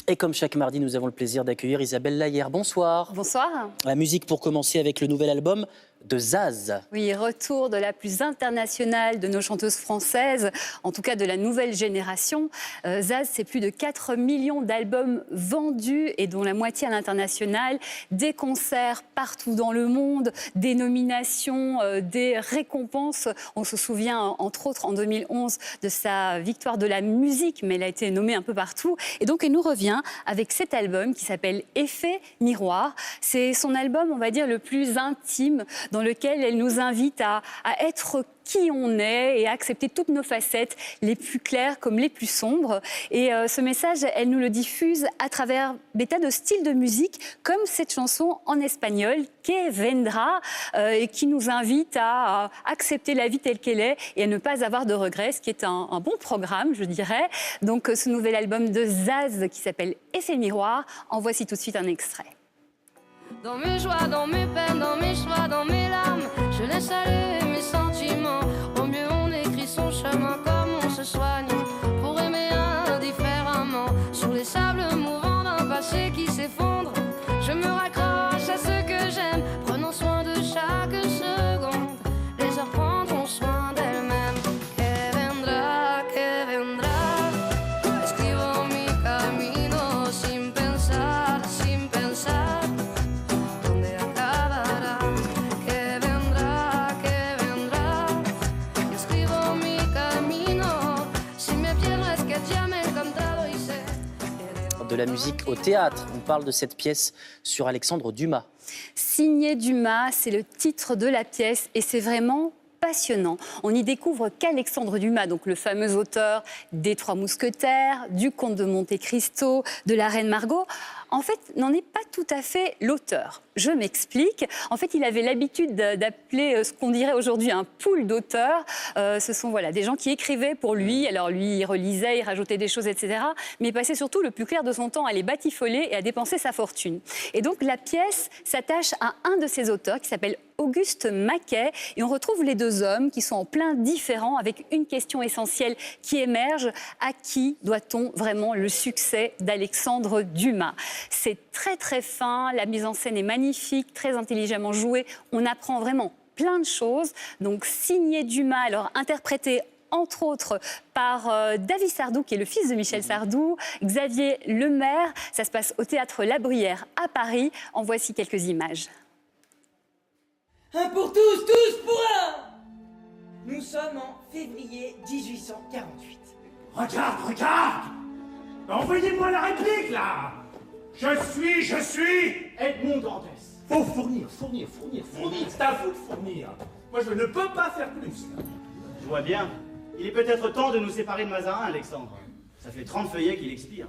Et comme chaque mardi, nous avons le plaisir d'accueillir Isabelle Lahière. Bonsoir. Bonsoir. La musique pour commencer avec le nouvel album de Zaz. Oui, retour de la plus internationale de nos chanteuses françaises, en tout cas de la nouvelle génération. Zaz, c'est plus de 4 millions d'albums vendus et dont la moitié à l'international. Des concerts partout dans le monde, des nominations, des récompenses. On se souvient, entre autres, en 2011, de sa victoire de la musique, mais elle a été nommée un peu partout. Et donc, elle nous revient avec cet album qui s'appelle Effet Miroir. C'est son album, on va dire, le plus intime, dans lequel elle nous invite à être qui on est et à accepter toutes nos facettes, les plus claires comme les plus sombres. Et ce message, elle nous le diffuse à travers des tas de styles de musique, comme cette chanson en espagnol, Que Vendra, et qui nous invite à accepter la vie telle qu'elle est et à ne pas avoir de regrets, ce qui est un bon programme, je dirais. Donc ce nouvel album de Zaz qui s'appelle Effet Miroir, en voici tout de suite un extrait. Dans mes joies, dans mes peines, dans mes choix, dans mes larmes, je laisse aller mes sentiments. Au mieux on écrit son chemin comme on se soigne, pour aimer indifféremment. Sur les sables mouvants d'un passé qui s'effondre, je me raccroche à ce que j'aime, prenant soin de chaque seconde. Les heures prendront soin d'elles-mêmes. Que vendra, escribo mi camino sin pensar, sin pensar. De la musique au théâtre. On parle de cette pièce sur Alexandre Dumas. Signé Dumas, c'est le titre de la pièce et c'est vraiment passionnant. On y découvre qu'Alexandre Dumas, donc le fameux auteur des Trois Mousquetaires, du Comte de Monte Cristo, de la Reine Margot, en fait, n'en est pas tout à fait l'auteur. Je m'explique. En fait, il avait l'habitude d'appeler ce qu'on dirait aujourd'hui un pool d'auteurs. Ce sont des gens qui écrivaient pour lui. Alors lui, il relisait, il rajoutait des choses, etc. Mais il passait surtout le plus clair de son temps à les batifoler et à dépenser sa fortune. Et donc la pièce s'attache à un de ces auteurs qui s'appelle Auguste Maquet. Et on retrouve les deux hommes qui sont en plein différent avec une question essentielle qui émerge. À qui doit-on vraiment le succès d'Alexandre Dumas ? C'est très très fin, la mise en scène est magnifique, très intelligemment jouée. On apprend vraiment plein de choses. Donc signé Dumas, alors interprété entre autres par David Sardou, qui est le fils de Michel Sardou, Xavier Lemaire. Ça se passe au théâtre La Bruyère à Paris. En voici quelques images. Un pour tous, tous pour un. Nous sommes en février 1848. Regarde. Envoyez-moi la réplique, là. Je suis Edmond Dantès. Faut fournir. C'est à vous de fournir. Moi, je ne peux pas faire plus. Je vois bien. Il est peut-être temps de nous séparer de Mazarin, Alexandre. Ça fait 30 feuillets qu'il expire.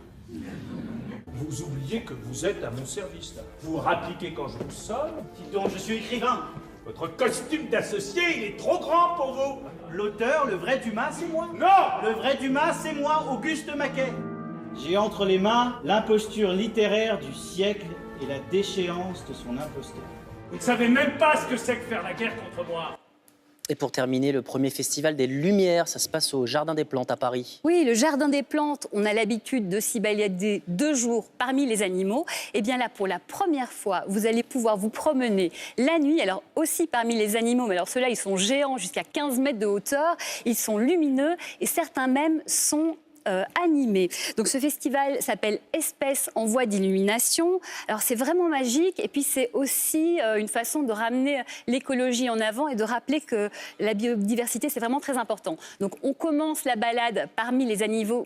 Vous oubliez que vous êtes à mon service, là. Vous rappliquez quand je vous sonne. Dis donc, je suis écrivain. Votre costume d'associé, il est trop grand pour vous. L'auteur, le vrai Dumas, c'est moi. Non. Le vrai Dumas, c'est moi, Auguste Maquet. J'ai entre les mains l'imposture littéraire du siècle et la déchéance de son imposteur. Vous ne savez même pas ce que c'est que faire la guerre contre moi. Et pour terminer, le premier festival des Lumières, ça se passe au Jardin des Plantes à Paris. Oui, le Jardin des Plantes, on a l'habitude de s'y balader 2 jours parmi les animaux. Et bien là, pour la première fois, vous allez pouvoir vous promener la nuit, alors aussi parmi les animaux, mais alors ceux-là, ils sont géants, jusqu'à 15 mètres de hauteur, ils sont lumineux et certains même sont animé. Donc ce festival s'appelle Espèces en voie d'illumination. Alors c'est vraiment magique et puis c'est aussi une façon de ramener l'écologie en avant et de rappeler que la biodiversité c'est vraiment très important. Donc on commence la balade parmi les animaux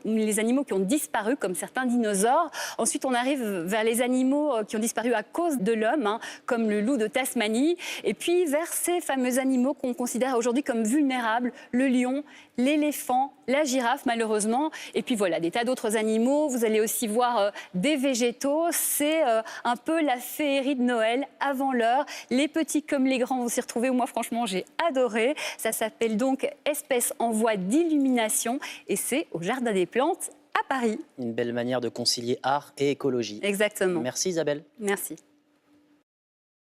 qui ont disparu comme certains dinosaures. Ensuite on arrive vers les animaux qui ont disparu à cause de l'homme, comme le loup de Tasmanie. Et puis vers ces fameux animaux qu'on considère aujourd'hui comme vulnérables, le lion, l'éléphant, la girafe malheureusement. Et puis voilà, des tas d'autres animaux. Vous allez aussi voir des végétaux. C'est un peu la féerie de Noël avant l'heure. Les petits comme les grands vont s'y retrouver. Moi, franchement, j'ai adoré. Ça s'appelle donc Espèces en voie d'illumination. Et c'est au Jardin des Plantes à Paris. Une belle manière de concilier art et écologie. Exactement. Merci Isabelle. Merci.